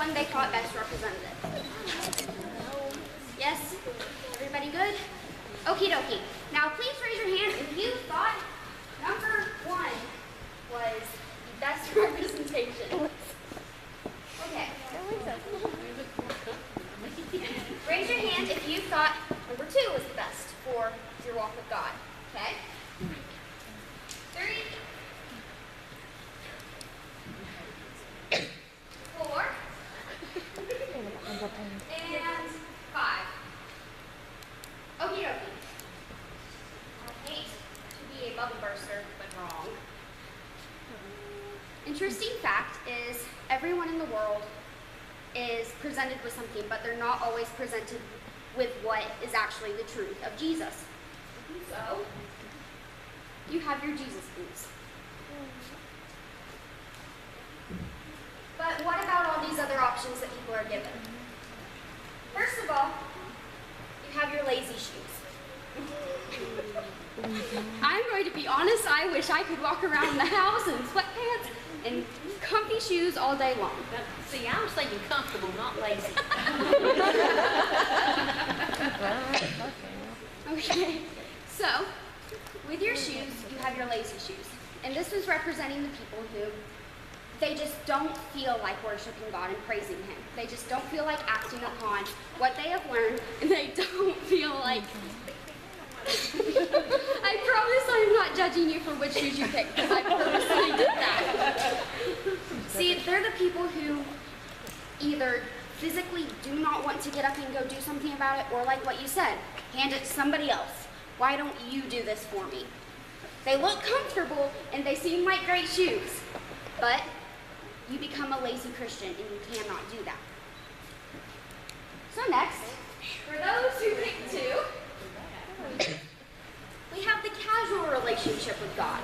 one they thought best represented it. Yes? Everybody good? Okie dokie. Now please raise your hand if you thought number 1 was the best representation. Okay. Raise your hand if you thought number 2 was the best for your walk with God. Okay? 3, 4, and 5. Okie dokie. I hate to be a bubble burster, but wrong. Interesting fact is everyone in the world is presented with something, but they're not always presented with what is actually the truth of Jesus. So, you have your Jesus boots. But what about all these other options that people are given? First of all, you have your lazy shoes. I'm going to be honest, I wish I could walk around the house in sweatpants and comfy shoes all day long. See, I was thinking comfortable, not lazy. Okay, so with your shoes, you have your lazy shoes. And this was representing the people who they just don't feel like worshiping God and praising Him. They just don't feel like acting upon what they have learned, and they don't feel like... I promise I'm not judging you for which shoes you picked, because I purposely did that. See, they're the people who either physically do not want to get up and go do something about it, or like what you said, hand it to somebody else. Why don't you do this for me? They look comfortable, and they seem like great shoes, but you become a lazy Christian, and you cannot do that. So next, for those who pick 2, we have the casual relationship with God.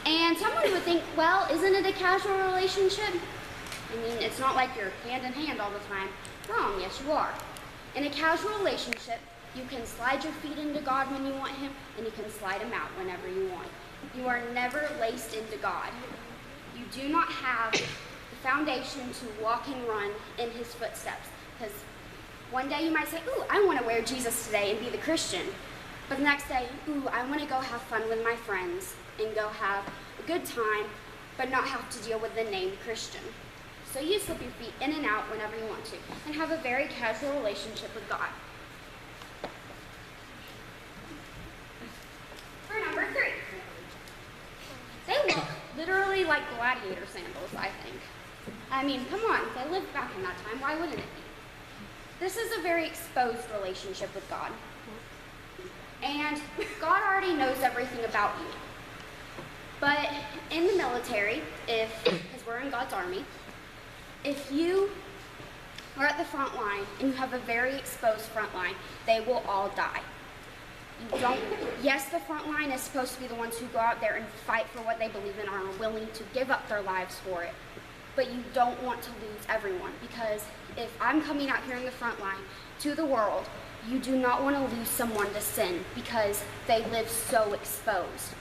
And someone would think, well, isn't it a casual relationship? I mean, it's not like you're hand in hand all the time. Wrong, yes you are. In a casual relationship, you can slide your feet into God when you want Him, and you can slide Him out whenever you want. You are never laced into God. You do not have the foundation to walk and run in His footsteps. Because one day you might say, ooh, I want to wear Jesus today and be the Christian. But the next day, ooh, I want to go have fun with my friends and go have a good time, but not have to deal with the name Christian. So you slip your feet in and out whenever you want to, and have a very casual relationship with God. For number 3, they look literally like gladiator sandals, I think. I mean, come on, they lived back in that time, why wouldn't it be? This is a very exposed relationship with God. And God already knows everything about you. But in the military, because we're in God's army, if you are at the front line and you have a very exposed front line, they will all die. Yes, the front line is supposed to be the ones who go out there and fight for what they believe in and are willing to give up their lives for it. But you don't want to lose everyone, because if I'm coming out here in the front line to the world, you do not want to lose someone to sin, because they live so exposed.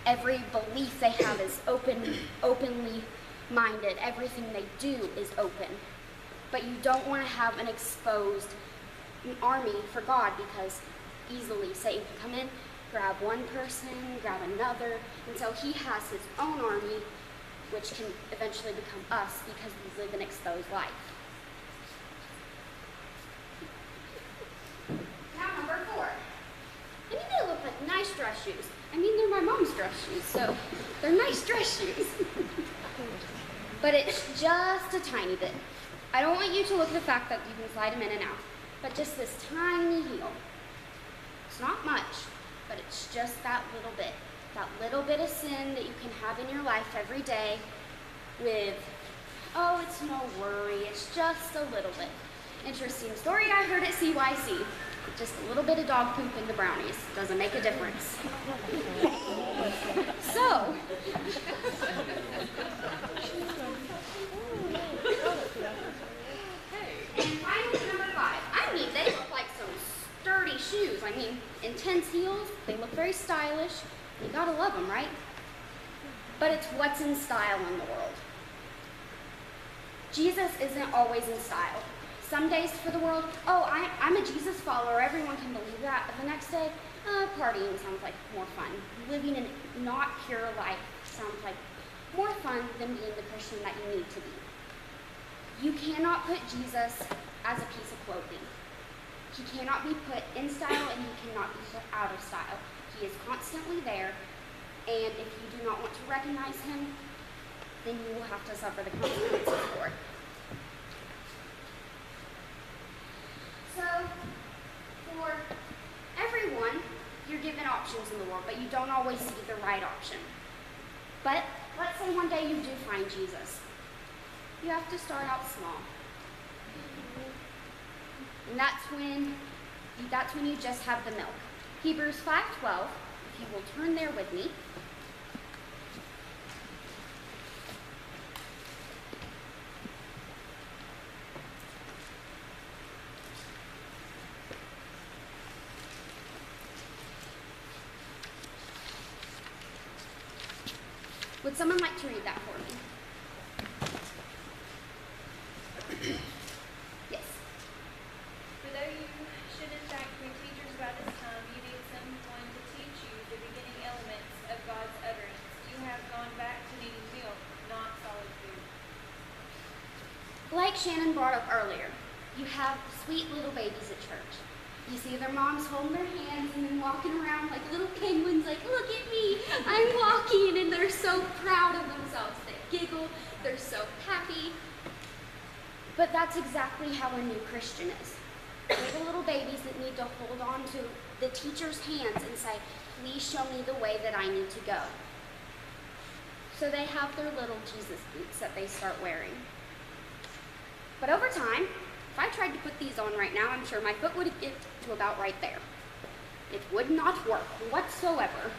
Every belief they have is openly minded. Everything they do is open. But you don't want to have an exposed army for God, because easily Satan can come in, grab one person, grab another, until he has his own army, which can eventually become us because we live an exposed life. Now number 4. I mean, they look like nice dress shoes. I mean, they're my mom's dress shoes, so they're nice dress shoes. But it's just a tiny bit. I don't want you to look at the fact that you can slide them in and out, but just this tiny heel. It's not much, but it's just that little bit. That little bit of sin that you can have in your life every day with, oh, it's no worry, it's just a little bit. Interesting story I heard at CYC. Just a little bit of dog poop in the brownies. Doesn't make a difference. So, and finally, number 5. I mean, they look like some sturdy shoes. I mean, intense heels. They look very stylish. You gotta love them, right? But it's what's in style in the world. Jesus isn't always in style. Some days for the world, oh, I'm a Jesus follower, everyone can believe that. But the next day, partying sounds like more fun. Living a not pure life sounds like more fun than being the Christian that you need to be. You cannot put Jesus as a piece of clothing. He cannot be put in style and he cannot be put out of style. He is constantly there, and if you do not want to recognize him, then you will have to suffer the consequences for it. So, for everyone, you're given options in the world, but you don't always see the right option. But let's say one day you do find Jesus. You have to start out small. And that's when you just have the milk. Hebrews 5:12, if you will turn there with me. Would someone like to read that for me? Yes. For though you should in fact be teachers by this time, you need someone to teach you the beginning elements of God's utterance. You have gone back to needing milk, not solid food. Like Shannon brought up earlier, you have sweet little babies at church. You see their moms holding their hands and then walking around like little penguins, like, look at me, I'm walking, and they're so proud of themselves. They giggle, they're so happy. But that's exactly how a new Christian is. They're the little babies that need to hold on to the teacher's hands and say, please show me the way that I need to go. So they have their little Jesus boots that they start wearing. But over time, if I tried to put these on right now, I'm sure my foot would get to about right there. It would not work whatsoever.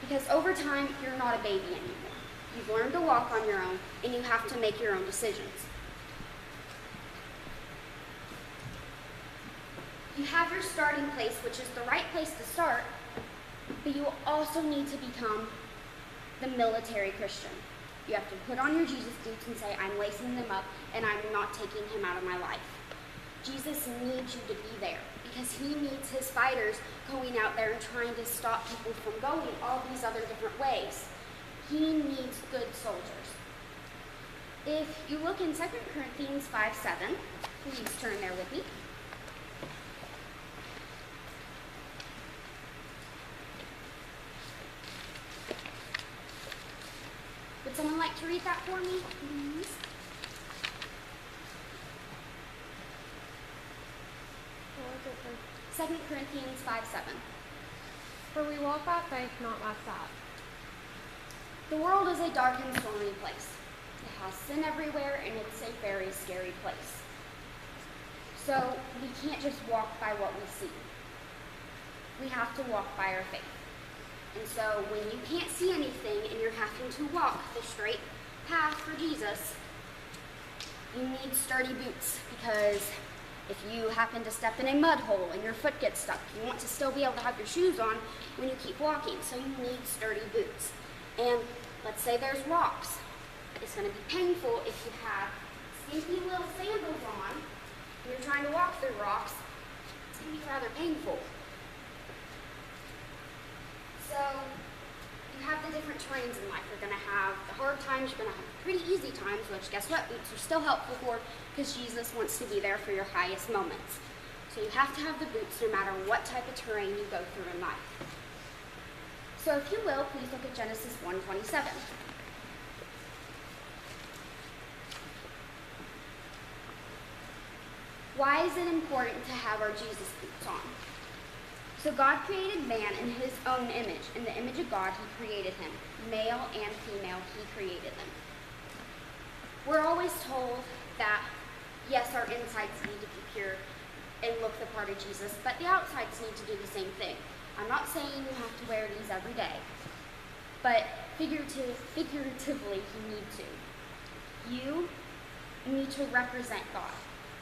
Because over time, you're not a baby anymore. You've learned to walk on your own, and you have to make your own decisions. You have your starting place, which is the right place to start, but you also need to become the military Christian. You have to put on your Jesus boots and say, I'm lacing them up, and I'm not taking him out of my life. Jesus needs you to be there because he needs his fighters going out there and trying to stop people from going all these other different ways. He needs good soldiers. If you look in 2 Corinthians 5:7, please turn there with me. Would someone like to read that for me, please? What was it 2 Corinthians 5:7. for we walk by faith, not by sight. The world is a dark and stormy place. It has sin everywhere, and it's a very scary place. So we can't just walk by what we see. We have to walk by our faith. And so when you can't see anything and you're having to walk the straight path for Jesus, you need sturdy boots, because if you happen to step in a mud hole and your foot gets stuck, you want to still be able to have your shoes on when you keep walking. So you need sturdy boots. And let's say there's rocks. It's going to be painful if you have stinky little sandals on and you're trying to walk through rocks. It's going to be rather painful. So you have the different terrains in life. You're going to have the hard times, you're going to have the pretty easy times, which guess what? Boots are still helpful for, because Jesus wants to be there for your highest moments. So you have to have the boots no matter what type of terrain you go through in life. So if you will, please look at Genesis 1:27. Why is it important to have our Jesus boots on? So God created man in his own image. In the image of God, he created him. Male and female, he created them. We're always told that, yes, our insides need to be pure and look the part of Jesus, but the outsides need to do the same thing. I'm not saying you have to wear these every day, but figuratively, you need to. You need to represent God.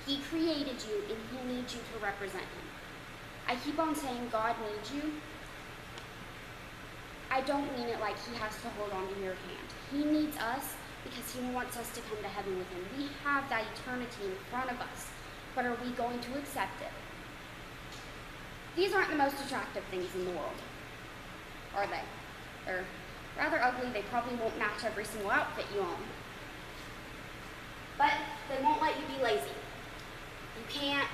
He created you, and he needs you to represent him. I keep on saying God needs you. I don't mean it like he has to hold on to your hand. He needs us because because he wants us to come to heaven with him. We have that eternity in front of us, but are we going to accept it? These aren't the most attractive things in the world, are they? They're rather ugly. They probably won't match every single outfit you own. But they won't let you be lazy. You can't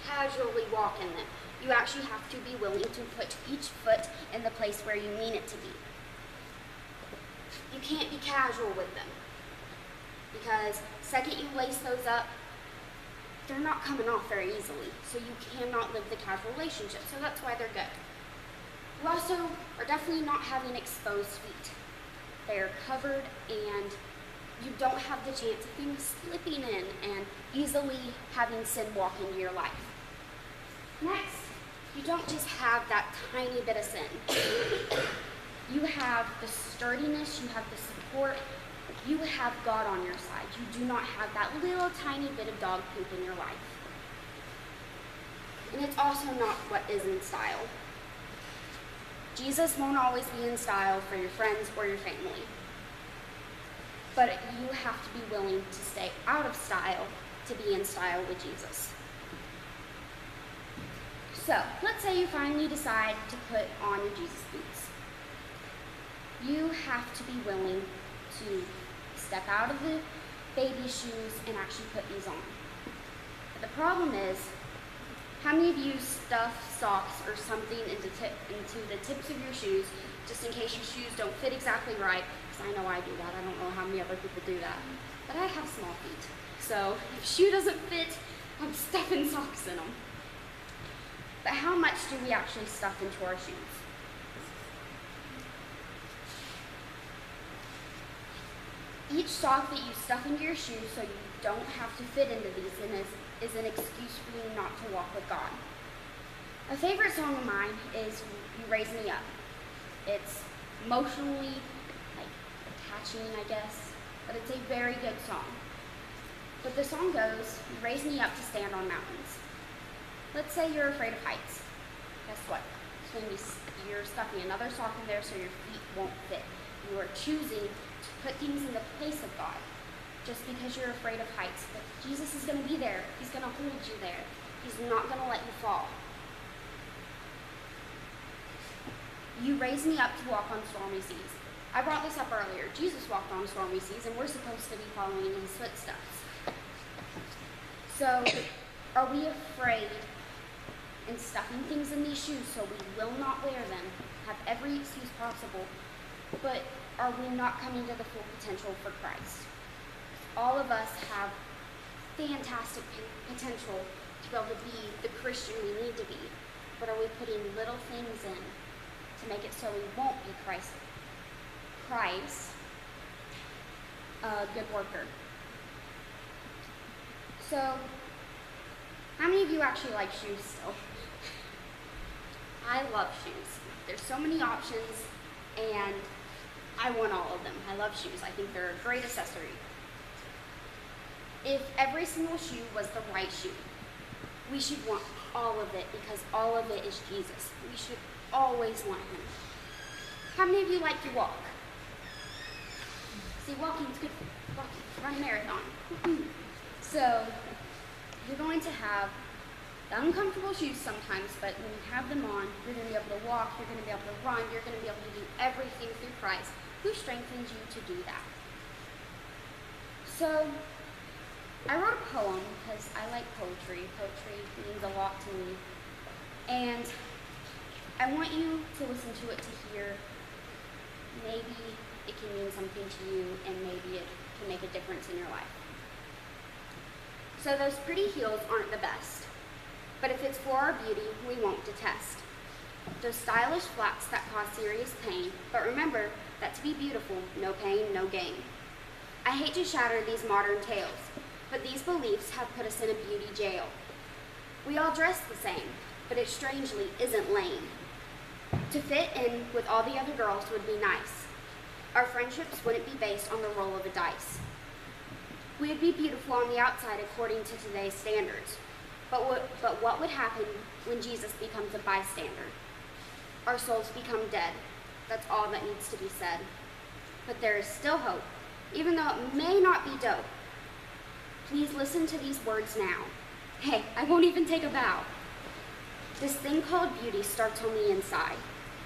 casually walk in them. You actually have to be willing to put each foot in the place where you mean it to be. You can't be casual with them, because the second you lace those up, they're not coming off very easily, so you cannot live the casual relationship, so that's why they're good. You also are definitely not having exposed feet. They are covered, and you don't have the chance of things slipping in and easily having sin walk into your life. Next, you don't just have that tiny bit of sin. You have the sturdiness, you have the support, you have God on your side. You do not have that little tiny bit of dog poop in your life. And it's also not what is in style. Jesus won't always be in style for your friends or your family. But you have to be willing to stay out of style to be in style with Jesus. So, let's say you finally decide to put on your Jesus boots. You have to be willing to step out of the baby shoes and actually put these on. But the problem is, how many of you stuff socks or something into the tips of your shoes just in case your shoes don't fit exactly right? Because I know I do that. I don't know how many other people do that. But I have small feet. So if a shoe doesn't fit, I'm stuffing socks in them. But how much do we actually stuff into our shoes? Each sock that you stuff into your shoes so you don't have to fit into these is an excuse for you not to walk with God. A favorite song of mine is You Raise Me Up. It's emotionally attaching, I guess, but it's a very good song. But the song goes, you raise me up to stand on mountains. Let's say you're afraid of heights. Guess what? You're stuffing another sock in there so your feet won't fit. You are choosing to put things in the place of God just because you're afraid of heights. But Jesus is going to be there. He's going to hold you there. He's not going to let you fall. You raise me up to walk on stormy seas. I brought this up earlier. Jesus walked on stormy seas, and we're supposed to be following in his footsteps. So, are we afraid in stuffing things in these shoes so we will not wear them, have every excuse possible, but are we not coming to the full potential for Christ? All of us have fantastic potential to be able to be the Christian we need to be, but are we putting little things in to make it so we won't be Christ, a good worker? So, how many of you actually like shoes still? I love shoes. There's so many options, and I want all of them. I love shoes. I think they're a great accessory. If every single shoe was the right shoe, we should want all of it because all of it is Jesus. We should always want him. How many of you like to walk? See, walking's good for walking. Run a marathon. So, you're going to have the uncomfortable shoes sometimes, but when you have them on, you're going to be able to walk, you're going to be able to run, you're going to be able to do everything through Christ, who strengthens you to do that. So, I wrote a poem because I like poetry. Poetry means a lot to me. And I want you to listen to it to hear maybe it can mean something to you and maybe it can make a difference in your life. So those pretty heels aren't the best, but if it's for our beauty, we won't detest. Those stylish flats that cause serious pain, but remember that to be beautiful, no pain, no gain. I hate to shatter these modern tales, but these beliefs have put us in a beauty jail. We all dress the same, but it strangely isn't lame. To fit in with all the other girls would be nice. Our friendships wouldn't be based on the roll of a dice. We would be beautiful on the outside according to today's standards. But what would happen when Jesus becomes a bystander? Our souls become dead. That's all that needs to be said. But there is still hope, even though it may not be dope. Please listen to these words now. Hey, I won't even take a bow. This thing called beauty starts on the inside.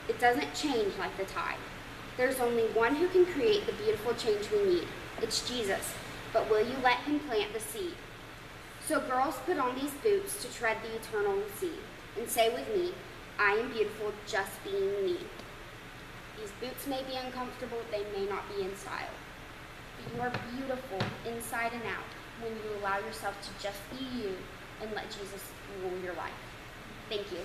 It doesn't change like the tide. There's only one who can create the beautiful change we need. It's Jesus. But will you let him plant the seed? So girls, put on these boots to tread the eternal seed and say with me, I am beautiful just being me. These boots may be uncomfortable, they may not be in style. But you are beautiful inside and out when you allow yourself to just be you and let Jesus rule your life. Thank you.